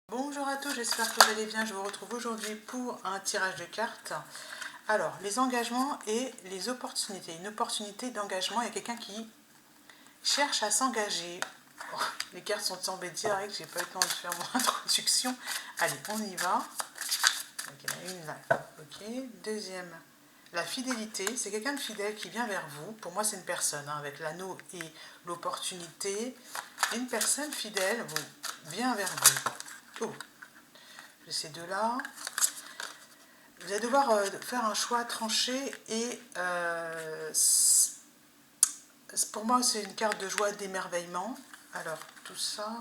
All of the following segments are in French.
Bonjour à tous, j'espère que vous allez bien. Je vous retrouve aujourd'hui pour un tirage de cartes. Alors, les engagements et les opportunités. Une opportunité d'engagement, il y a quelqu'un qui cherche à s'engager. Oh, les cartes sont tombées direct, j'ai pas eu le temps de faire mon introduction. Allez, on y va. Donc, il y en a une là. Ok, deuxième. La fidélité, c'est quelqu'un de fidèle qui vient vers vous. Pour moi, c'est une personne, hein, avec l'anneau et l'opportunité. Une personne fidèle vient vers vous. Oh, ces deux-là. Vous allez devoir faire un choix tranché et pour moi c'est une carte de joie et d'émerveillement. Alors tout ça,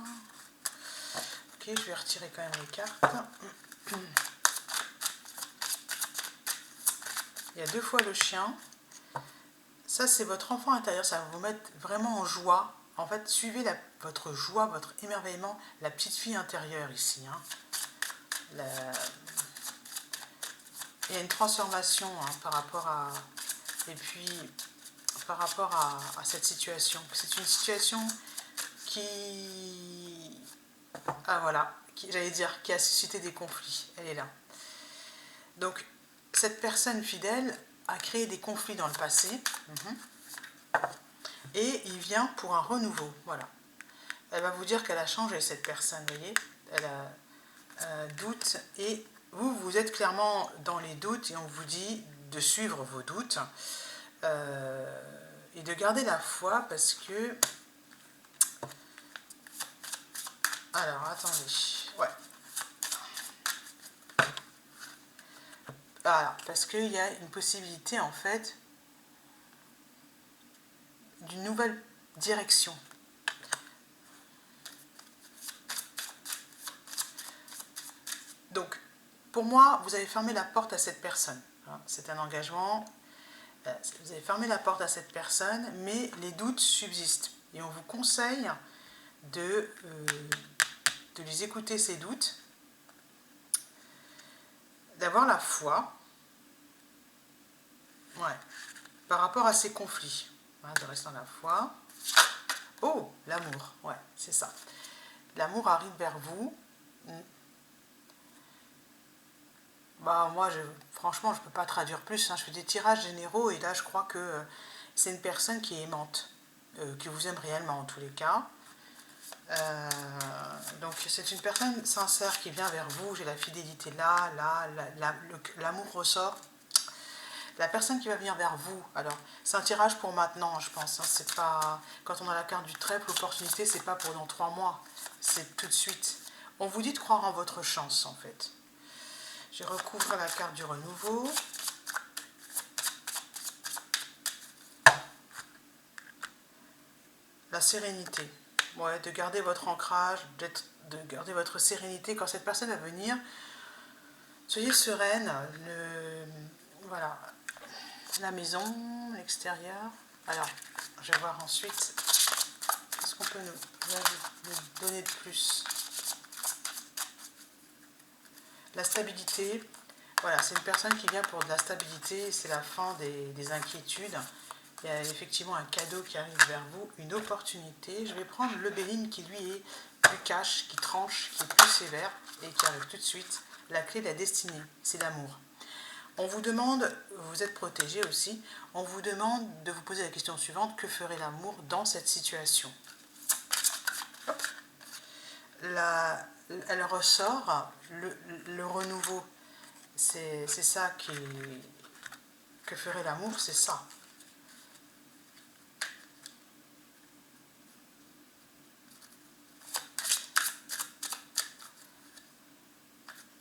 ok, je vais retirer quand même les cartes. Il y a deux fois le chien. Ça c'est votre enfant intérieur, ça va vous mettre vraiment en joie. En fait, suivez votre joie, votre émerveillement, la petite fille intérieure ici. Hein. Il y a une transformation hein, par rapport à... Et puis, par rapport à cette situation. C'est une situation qui... Ah voilà, j'allais dire, qui a suscité des conflits. Elle est là. Donc, cette personne fidèle a créé des conflits dans le passé. Et il vient pour un renouveau. Voilà. Elle va vous dire qu'elle a changé, cette personne, vous voyez. Elle a doute. Et vous, vous êtes clairement dans les doutes et on vous dit de suivre vos doutes. Et de garder la foi parce que... Alors, attendez. Ouais. Voilà, parce qu'il y a une possibilité, en fait, d'une nouvelle direction. Donc, pour moi, vous avez fermé la porte à cette personne. C'est un engagement. Vous avez fermé la porte à cette personne, mais les doutes subsistent. Et on vous conseille de les écouter, ces doutes, d'avoir la foi, ouais, par rapport à ces conflits, hein, de rester dans la foi. Oh, l'amour, ouais, c'est ça. L'amour arrive vers vous. Bah, moi, franchement, je ne peux pas traduire plus. Hein. Je fais des tirages généraux et là, je crois que c'est une personne qui est aimante, qui vous aime réellement en tous les cas. Donc, c'est une personne sincère qui vient vers vous. J'ai la fidélité là, l'amour ressort. La personne qui va venir vers vous, alors, c'est un tirage pour maintenant, je pense. Hein, c'est pas, quand on a la carte du trèfle, l'opportunité, c'est pas pour dans 3 mois. C'est tout de suite. On vous dit de croire en votre chance, en fait. Je recouvre la carte du renouveau. La sérénité. Ouais, de garder votre ancrage, de garder votre sérénité. Quand cette personne va venir, soyez sereine. Voilà. La maison, l'extérieur. Alors, je vais voir ensuite qu'est-ce qu'on peut nous donner de plus. La stabilité. Voilà, c'est une personne qui vient pour de la stabilité. C'est la fin des inquiétudes. Il y a effectivement un cadeau qui arrive vers vous, une opportunité. Je vais prendre le Béline qui lui est plus cash, qui tranche, qui est plus sévère et qui arrive tout de suite. La clé de la destinée, c'est l'amour. On vous demande, vous êtes protégé aussi, on vous demande de vous poser la question suivante, que ferait l'amour dans cette situation? Elle ressort, le renouveau, c'est ça que ferait l'amour, c'est ça.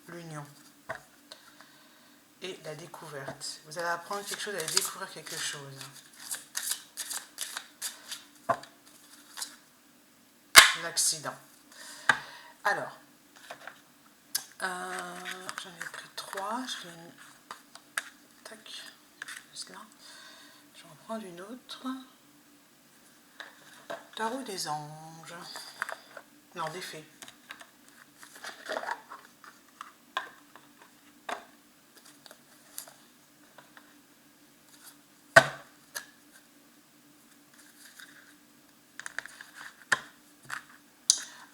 L'union et la découverte. Vous allez apprendre quelque chose, vous allez découvrir quelque chose. L'accident. Alors, j'en ai pris 3, je vais... Tac, juste là. Je vais en prendre une autre. Tarot des anges. Non, des fées.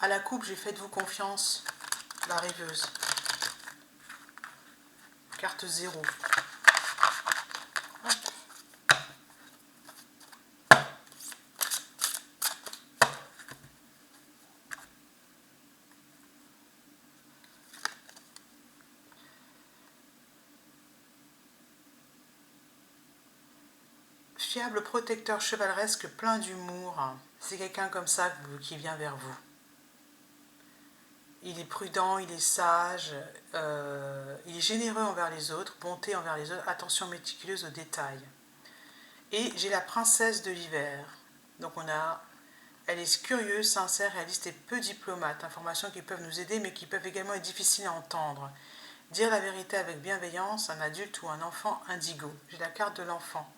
À la coupe, j'ai fait de vous confiance. la rêveuse. Carte 0. Fiable, protecteur, chevaleresque, plein d'humour. C'est quelqu'un comme ça qui vient vers vous. Il est prudent, il est sage, il est généreux envers les autres, bonté envers les autres, attention méticuleuse aux détails. Et j'ai la princesse de l'hiver. Donc elle est curieuse, sincère, réaliste et peu diplomate. Informations qui peuvent nous aider mais qui peuvent également être difficiles à entendre. Dire la vérité avec bienveillance, un adulte ou un enfant indigo. J'ai la carte de l'enfant.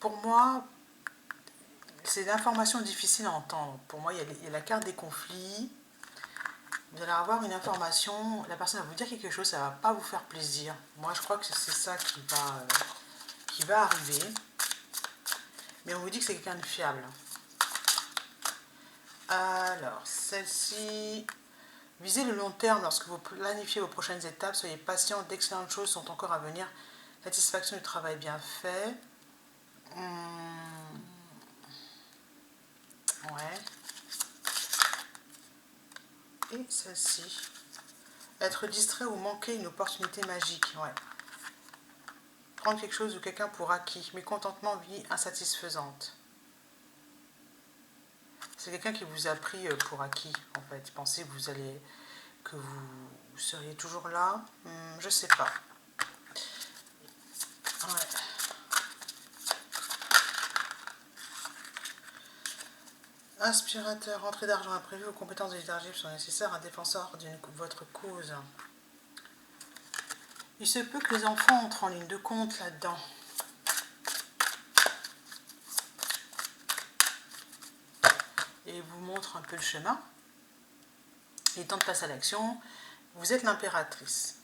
Pour moi, c'est l'information difficile à entendre. Pour moi, il y a la carte des conflits. Vous allez avoir une information, la personne va vous dire quelque chose, ça ne va pas vous faire plaisir. Moi, je crois que c'est ça qui va arriver. Mais on vous dit que c'est quelqu'un de fiable. Alors, celle-ci... Visez le long terme lorsque vous planifiez vos prochaines étapes. Soyez patient, d'excellentes choses sont encore à venir. Satisfaction du travail bien fait. Ouais. Et celle-ci. Être distrait ou manquer une opportunité magique. Ouais. Prendre quelque chose ou quelqu'un pour acquis. Mécontentement, vie insatisfaisante. C'est quelqu'un qui vous a pris pour acquis, en fait. Pensez que vous seriez toujours là. Je sais pas. Ouais. Inspirateur, rentrée d'argent imprévue, vos compétences de leadership sont nécessaires, un défenseur de votre cause. Il se peut que les enfants entrent en ligne de compte là-dedans. Et vous montrent un peu le chemin. Il est temps de passer à l'action. Vous êtes l'impératrice.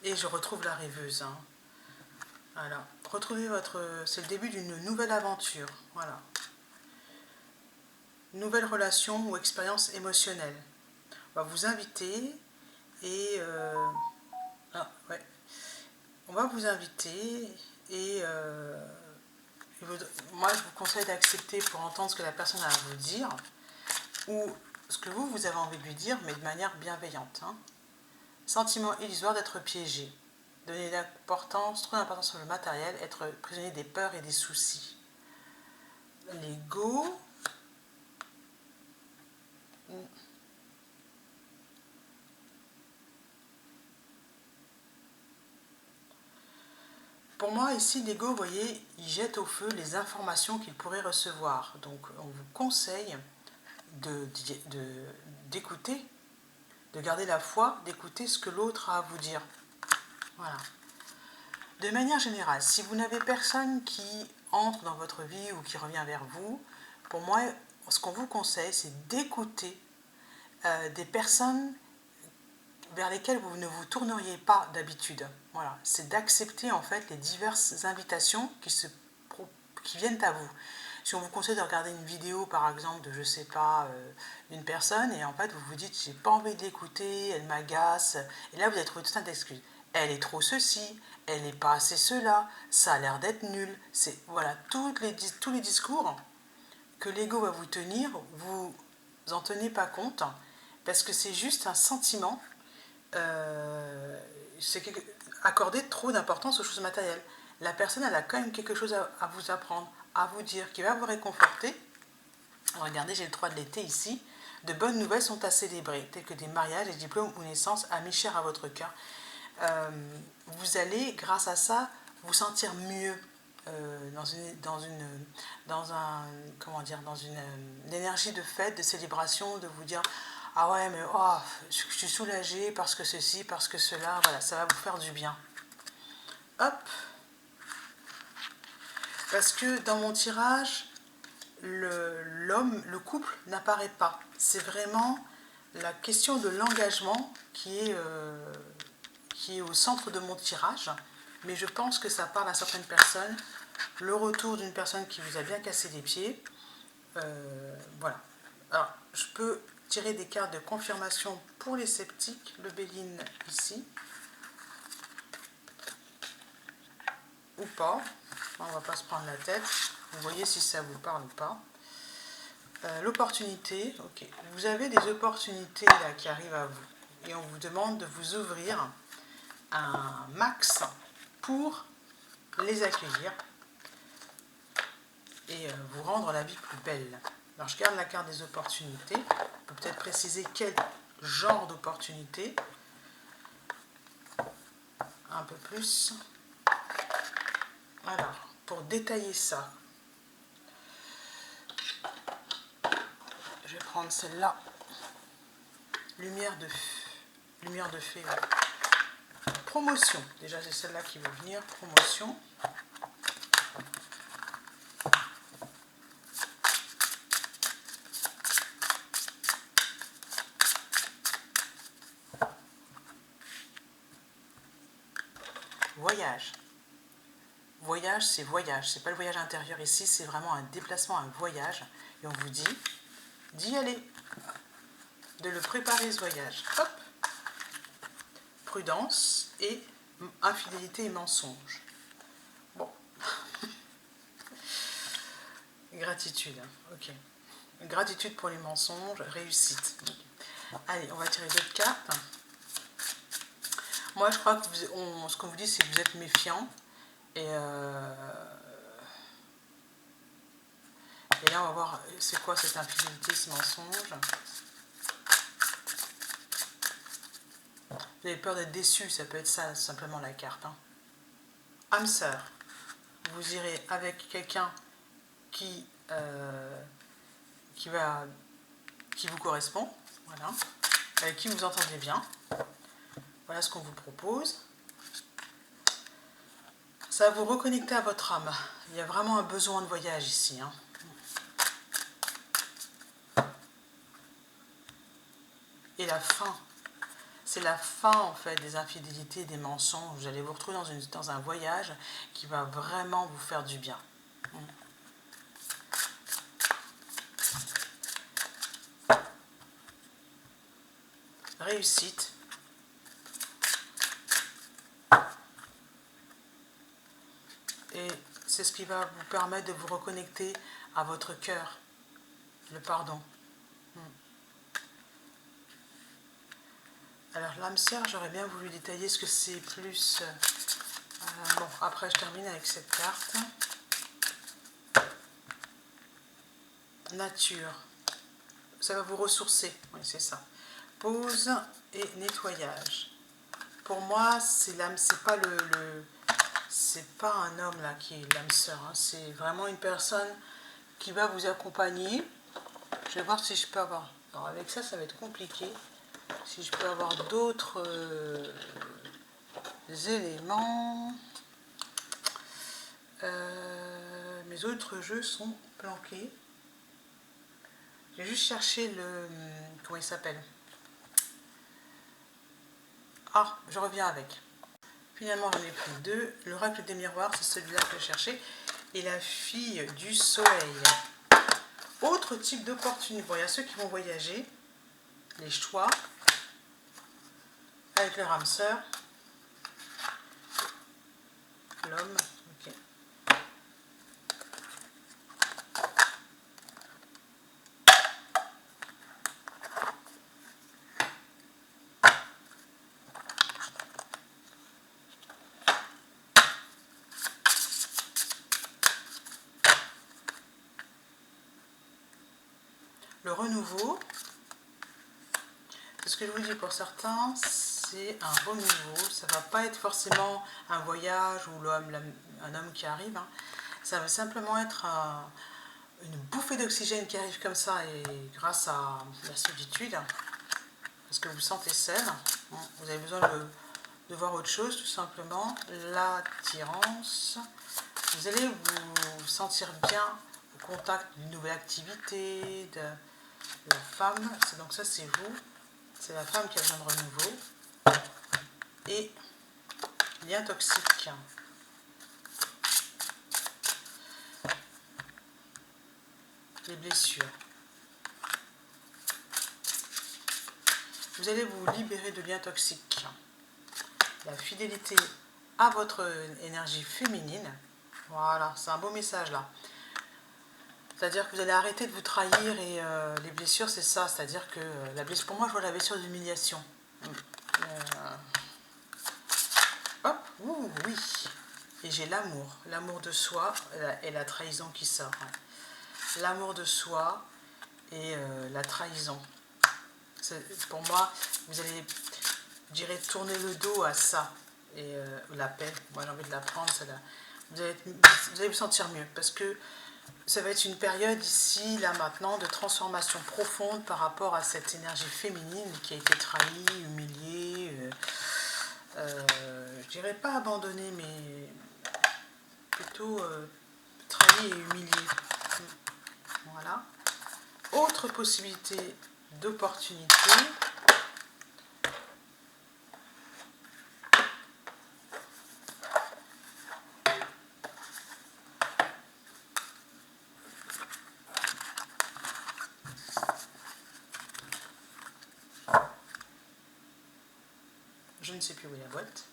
Et je retrouve la rêveuse. Voilà. Retrouvez c'est le début d'une nouvelle aventure. Voilà. Nouvelle relation ou expérience émotionnelle. On va vous inviter et... ouais. On va vous inviter et... moi, je vous conseille d'accepter pour entendre ce que la personne a à vous dire ou ce que vous avez envie de lui dire, mais de manière bienveillante. Sentiment illusoire d'être piégé. Donner trop d'importance sur le matériel, être prisonnier des peurs et des soucis. L'ego. Pour moi, ici, l'ego, vous voyez, il jette au feu les informations qu'il pourrait recevoir. Donc, on vous conseille d'écouter, de garder la foi, d'écouter ce que l'autre a à vous dire. Voilà. De manière générale, si vous n'avez personne qui entre dans votre vie ou qui revient vers vous, pour moi, ce qu'on vous conseille, c'est d'écouter des personnes vers lesquelles vous ne vous tourneriez pas d'habitude. Voilà, c'est d'accepter en fait les diverses invitations qui viennent à vous. Si on vous conseille de regarder une vidéo par exemple de je sais pas d'une personne et en fait vous vous dites j'ai pas envie de l'écouter, elle m'agace et là vous allez trouver tout un tas d'excuses. Elle est trop ceci, elle n'est pas assez cela, ça a l'air d'être nul. C'est voilà tous les discours que l'ego va vous tenir, vous en tenez pas compte parce que c'est juste un sentiment. C'est accorder trop d'importance aux choses matérielles. La personne, elle a quand même quelque chose à vous apprendre, à vous dire, qui va vous réconforter. Regardez, j'ai le 3 de l'été ici. De bonnes nouvelles sont à célébrer, telles que des mariages, des diplômes ou naissances, amis chers à votre cœur. Vous allez, grâce à ça, vous sentir mieux dans une énergie de fête, de célébration, de vous dire ah ouais, mais oh, je suis soulagée parce que ceci, parce que cela, voilà, ça va vous faire du bien. Hop. Parce que dans mon tirage, le couple n'apparaît pas. C'est vraiment la question de l'engagement qui est au centre de mon tirage. Mais je pense que ça parle à certaines personnes. Le retour d'une personne qui vous a bien cassé les pieds. Voilà. Alors, je peux tirer des cartes de confirmation pour les sceptiques. Le Béline ici. Ou pas. On ne va pas se prendre la tête. Vous voyez si ça vous parle ou pas. L'opportunité. Ok. Vous avez des opportunités là qui arrivent à vous. Et on vous demande de vous ouvrir un max pour les accueillir et vous rendre la vie plus belle. Alors je garde la carte des opportunités. On peut peut-être préciser quel genre d'opportunité. Un peu plus. Alors, pour détailler ça, je vais prendre celle-là. Lumière de fée. Ouais. Promotion. Déjà, c'est celle-là qui va venir. Promotion. Voyage. Voyage, c'est voyage. C'est pas le voyage intérieur ici, c'est vraiment un déplacement, un voyage. Et on vous dit d'y aller. De le préparer ce voyage. Hop. Prudence et infidélité et mensonge. Bon. Gratitude. Ok. Gratitude pour les mensonges. Réussite. Okay. Allez, on va tirer d'autres cartes. Moi, je crois que ce qu'on vous dit, c'est que vous êtes méfiant. Et là, on va voir c'est quoi cette infidélité, ce mensonge. Vous avez peur d'être déçu, ça peut être ça, simplement la carte. Hein. Âme sœur. Vous irez avec quelqu'un qui vous correspond, voilà, avec qui vous entendez bien. Voilà ce qu'on vous propose. Ça va vous reconnecter à votre âme. Il y a vraiment un besoin de voyage ici. Hein. Et la fin. C'est la fin en fait des infidélités et des mensonges. Vous allez vous retrouver dans un voyage qui va vraiment vous faire du bien. Réussite. Et c'est ce qui va vous permettre de vous reconnecter à votre cœur. Le pardon. Alors l'âme sœur, j'aurais bien voulu détailler ce que c'est plus... bon, après je termine avec cette carte. Nature. Ça va vous ressourcer. Oui, c'est ça. Pause et nettoyage. Pour moi, c'est l'âme, c'est pas c'est pas un homme là qui est l'âme sœur. Hein. C'est vraiment une personne qui va vous accompagner. Je vais voir si je peux avoir... Alors avec ça, ça va être compliqué. Si je peux avoir d'autres éléments. Mes autres jeux sont planqués. J'ai juste cherché le... Comment il s'appelle? Ah, je reviens avec. Finalement, j'en ai pris deux. L'oracle des miroirs, c'est celui-là que je cherchais. Et la fille du soleil. Autre type d'opportunité. Bon, il y a ceux qui vont voyager. Les choix. Avec leur âme sœur. L'homme. Ok. Le renouveau, c'est ce que je vous dis pour certains, c'est un renouveau. Ça ne va pas être forcément un voyage ou un homme qui arrive. Hein. Ça va simplement être une bouffée d'oxygène qui arrive comme ça et grâce à la solitude, parce que vous vous sentez seul. Vous avez besoin de voir autre chose, tout simplement. L'attirance. Vous allez vous sentir bien, vous contact d'une nouvelle activité, de la femme. Donc ça c'est vous, c'est la femme qui a besoin de renouveau. Et lien toxique. Les blessures. Vous allez vous libérer de liens toxiques. La fidélité à votre énergie féminine. Voilà, c'est un beau message là. C'est-à-dire que vous allez arrêter de vous trahir et les blessures, c'est ça. C'est-à-dire que la blessure, pour moi, je vois la blessure d'humiliation. Hop, ouh, oui. Et j'ai l'amour de soi et la trahison qui sort. L'amour de soi et la trahison. Pour moi, vous allez, je dirais, tourner le dos à ça. Et la paix, moi j'ai envie de la prendre, vous allez vous sentir mieux. Parce que ça va être une période ici, là maintenant, de transformation profonde par rapport à cette énergie féminine qui a été trahie, humiliée, je dirais pas abandonnée, mais plutôt trahie et humiliée. Voilà. Autre possibilité d'opportunité. Je ne sais plus où est la boîte.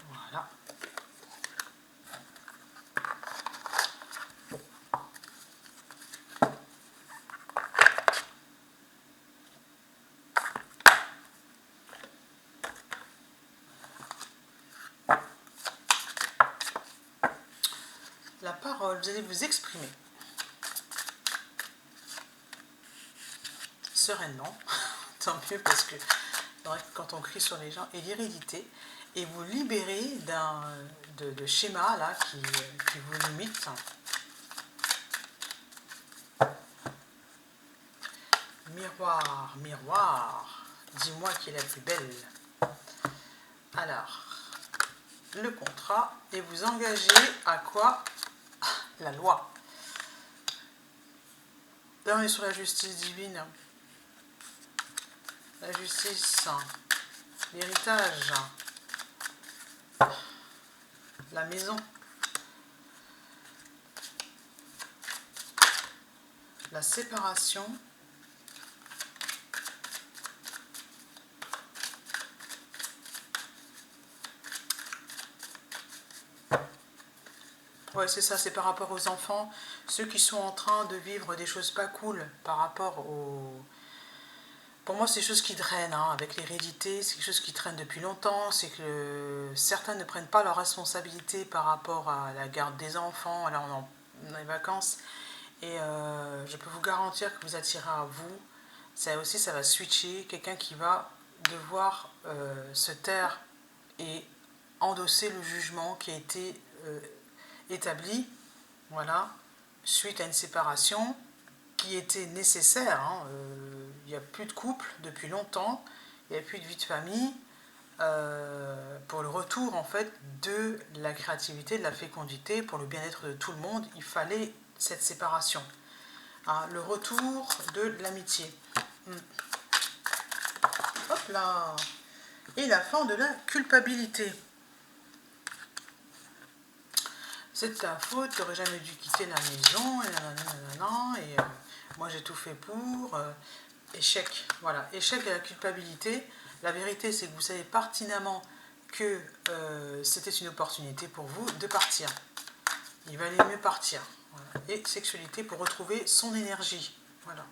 Voilà. La parole, vous allez vous exprimer sereinement, tant mieux parce que quand on crie sur les gens, et l'hérédité, et vous libérer de schémas là qui vous limitent. Miroir, miroir, dis-moi qui est la plus belle. Alors, le contrat, et vous engagez à quoi? La loi. Là, on est sur la justice divine. La justice, l'héritage, la maison, la séparation, ouais, c'est ça, c'est par rapport aux enfants, ceux qui sont en train de vivre des choses pas cool par rapport aux... Pour moi, c'est des choses qui drainent, hein, avec l'hérédité, c'est quelque chose qui traîne depuis longtemps, c'est que certains ne prennent pas leurs responsabilités par rapport à la garde des enfants, là on a les vacances, et je peux vous garantir que vous attirez à vous, ça aussi ça va switcher, quelqu'un qui va devoir se taire et endosser le jugement qui a été établi, voilà, suite à une séparation qui était nécessaire, hein, il n'y a plus de couple depuis longtemps, il n'y a plus de vie de famille, pour le retour en fait de la créativité, de la fécondité, pour le bien-être de tout le monde, il fallait cette séparation, hein, le retour de l'amitié. Hop là. Et la fin de la culpabilité. C'est de ta faute, tu n'aurais jamais dû quitter la maison, et moi j'ai tout fait pour. Échec, voilà, échec et la culpabilité. La vérité, c'est que vous savez pertinemment que c'était une opportunité pour vous de partir. Il valait mieux partir. Voilà. Et sexualité pour retrouver son énergie. Voilà.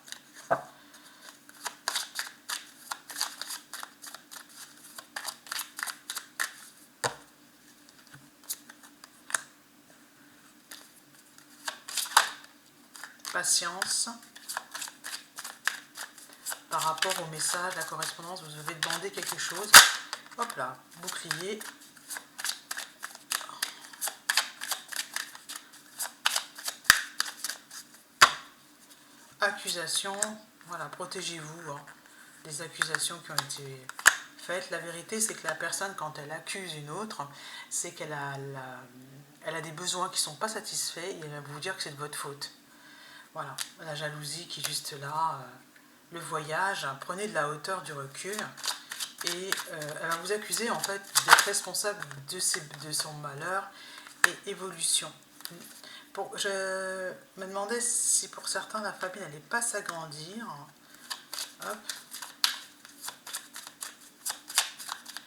Patience. Par rapport au message, la correspondance, vous devez demander quelque chose. Hop là, bouclier. Accusation, voilà, protégez-vous hein, des accusations qui ont été faites. La vérité, c'est que la personne, quand elle accuse une autre, c'est qu'elle a elle a des besoins qui ne sont pas satisfaits et elle va vous dire que c'est de votre faute. Voilà, la jalousie qui est juste là, le voyage, hein, prenez de la hauteur, du recul et elle va vous accuser en fait d'être responsable de son malheur et évolution. Je me demandais si pour certains la famille n'allait pas s'agrandir. Hop.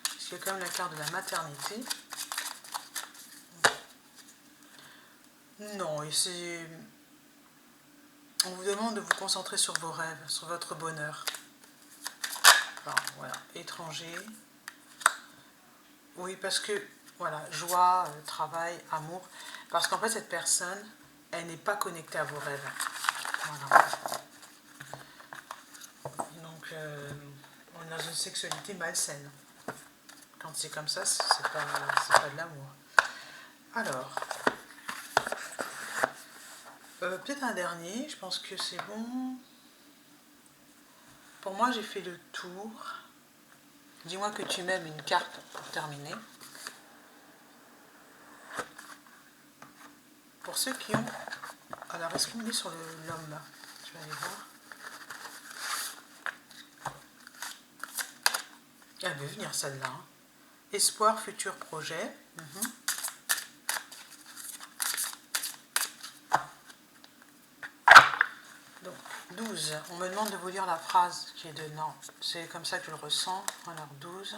Parce qu'il y a quand même la carte de la maternité. Non, et c'est... On vous demande de vous concentrer sur vos rêves, sur votre bonheur. Enfin, voilà, étranger. Oui, parce que, voilà, joie, travail, amour. Parce qu'en fait, cette personne, elle n'est pas connectée à vos rêves. Voilà. Donc, on est dans une sexualité malsaine. Quand c'est comme ça, c'est pas de l'amour. Alors, peut-être un dernier, je pense que c'est bon. Pour moi, j'ai fait le tour. Dis-moi que tu m'aimes, une carte pour terminer. Pour ceux qui ont... Alors, est-ce qu'on est sur l'homme? Je vais aller voir. Elle veut venir celle-là. Hein. Espoir, futur projet. Donc, 12. On me demande de vous lire la phrase qui est dedans. C'est comme ça que je le ressens. Alors, 12.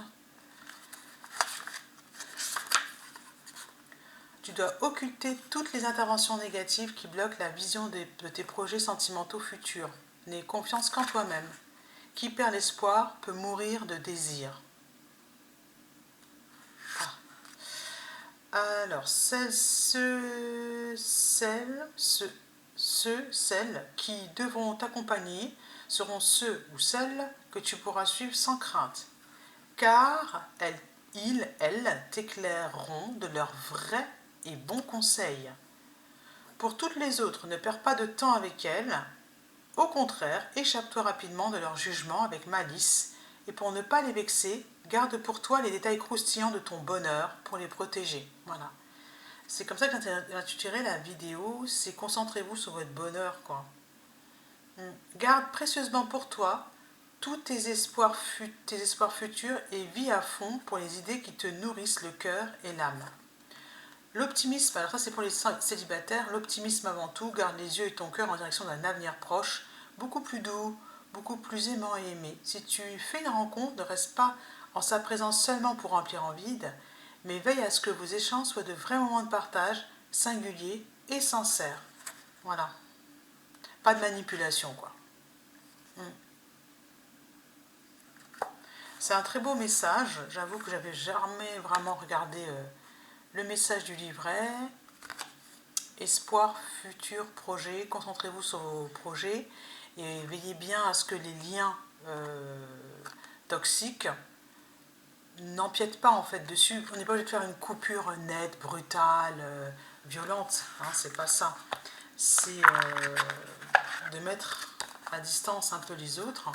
Tu dois occulter toutes les interventions négatives qui bloquent la vision de tes projets sentimentaux futurs. N'aie confiance qu'en toi-même. Qui perd l'espoir peut mourir de désir. Alors, celles qui devront t'accompagner seront ceux ou celles que tu pourras suivre sans crainte, car elles t'éclaireront de leurs vrais et bons conseils. Pour toutes les autres, ne perds pas de temps avec elles. Au contraire, échappe-toi rapidement de leur jugement avec malice, et pour ne pas les vexer, garde pour toi les détails croustillants de ton bonheur pour les protéger. Voilà. C'est comme ça que j'ai intitulé la vidéo, c'est concentrez-vous sur votre bonheur, quoi. Garde précieusement pour toi tous tes espoirs futurs et vis à fond pour les idées qui te nourrissent le cœur et l'âme. L'optimisme, alors ça c'est pour les célibataires, l'optimisme avant tout, garde les yeux et ton cœur en direction d'un avenir proche, beaucoup plus doux, beaucoup plus aimant et aimé. Si tu fais une rencontre, ne reste pas en sa présence seulement pour remplir en vide, mais veille à ce que vos échanges soient de vrais moments de partage, singuliers et sincères. Voilà. Pas de manipulation, quoi. C'est un très beau message. J'avoue que j'avais jamais vraiment regardé le message du livret. Espoir, futur, projet. Concentrez-vous sur vos projets et veillez bien à ce que les liens toxiques n'empiètent pas en fait dessus. On n'est pas obligé de faire une coupure nette, brutale, violente. Hein, c'est pas ça. C'est de mettre à distance un peu les autres.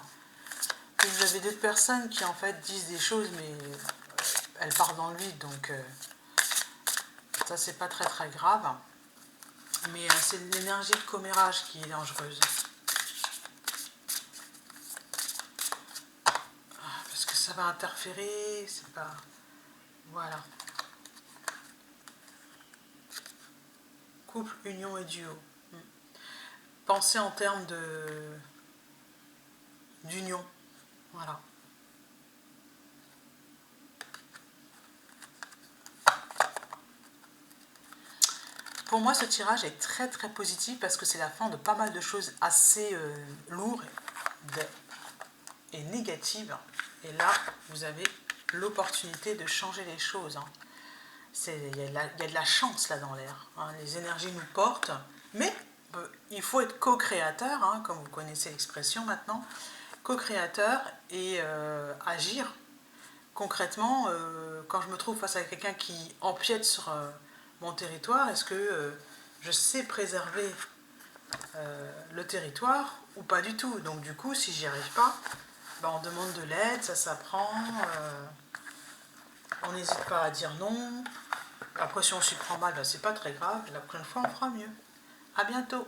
Et vous avez d'autres personnes qui en fait disent des choses mais elles partent dans le vide, donc ça c'est pas très très grave. Mais c'est l'énergie de commérage qui est dangereuse. Parce que ça va interférer, c'est pas... Voilà. Couple, union et duo. Pensez en termes d'union. Voilà. Pour moi, ce tirage est très très positif parce que c'est la fin de pas mal de choses assez lourdes et négatives. Et là, vous avez l'opportunité de changer les choses. Hein. Il y a de la chance là dans l'air. Hein. Les énergies nous portent, mais il faut être co-créateur, hein, comme vous connaissez l'expression maintenant, co-créateur et agir. Concrètement, quand je me trouve face à quelqu'un qui empiète sur mon territoire, est-ce que je sais préserver le territoire ou pas du tout? Donc du coup, si j'y arrive pas, ben, on demande de l'aide, ça s'apprend, on n'hésite pas à dire non, Après, si on s'y prend mal, ben, c'est pas très grave. La prochaine fois, on fera mieux. À bientôt.